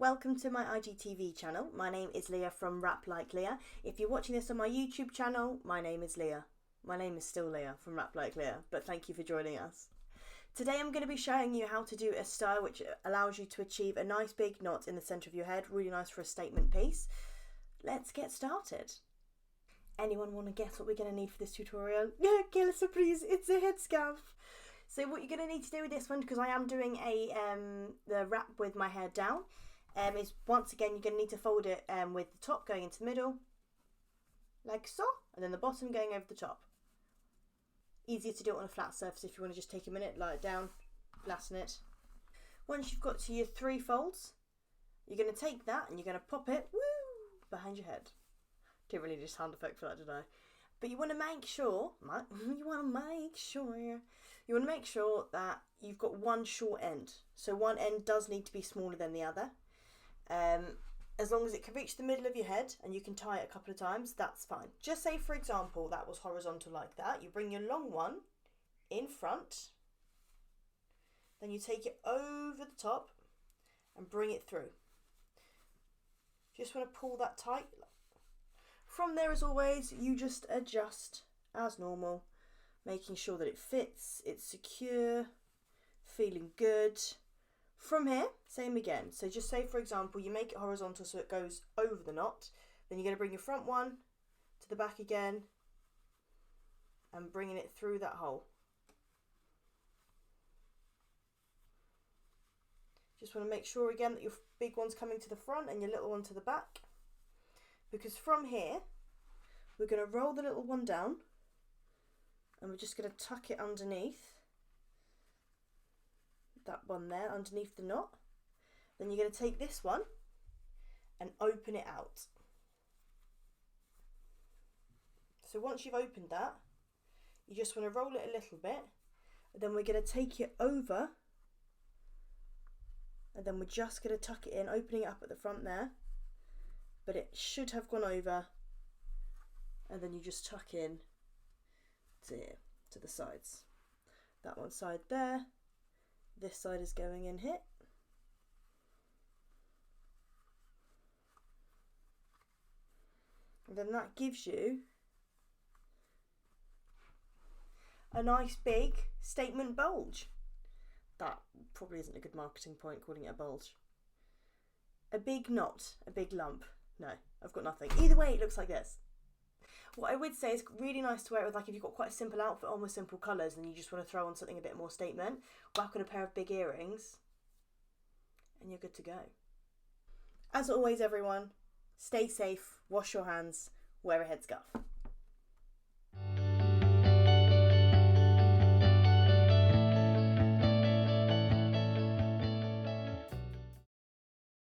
welcome to my IGTV channel. My name is Leah from Rap Like Leah. If you're watching this on my YouTube channel, my name is Leah. My name is still Leah from Rap Like Leah, but thank you for joining us. Today I'm going to be showing you how to do a style which allows you to achieve a nice big knot in the centre of your head, really nice for a statement piece. Let's get started. Anyone want to guess what we're going to need for this tutorial? Yeah, quelle surprise, it's a headscarf. So what you're going to need to do with this one, because I am doing the wrap with my hair down, is once again you're going to need to fold it with the top going into the middle, like so, and then the bottom going over the top. Easier to do it on a flat surface if you want to just take a minute, lie it down, flatten it. Once you've got to your 3 folds, you're going to take that and you're going to pop it behind your head. Didn't really do a sound effect for that, did I? But you want to make sure, that you've got one short end. So one end does need to be smaller than the other. As long as it can reach the middle of your head and you can tie it a couple of times, that's fine. Just say, for example, that was horizontal like that. You bring your long one in front, then you take it over the top and bring it through. Just want to pull that tight. From there, as always, you just adjust as normal, making sure that it fits, it's secure, feeling good. From here, same again. So just say, for example, you make it horizontal so it goes over the knot. Then you're going to bring your front one to the back again and bringing it through that hole. Just want to make sure again that your big one's coming to the front and your little one to the back. Because from here, we're going to roll the little one down and we're just going to tuck it underneath that one there, underneath the knot. Then you're going to take this one and open it out. So once you've opened that, you just want to roll it a little bit, and then we're going to take it over, and then we're just going to tuck it in, opening it up at the front there, but it should have gone over, and then you just tuck in to here, to the sides. That one side there, this side is going in here. And then that gives you a nice big statement bulge. That probably isn't a good marketing point, calling it a bulge. A big knot, a big lump. No, I've got nothing. Either way, it looks like this. What I would say is really nice to wear it with, like, if you've got quite a simple outfit on with simple colours and you just want to throw on something a bit more statement, whack on a pair of big earrings and you're good to go. As always, everyone, stay safe, wash your hands, wear a headscarf.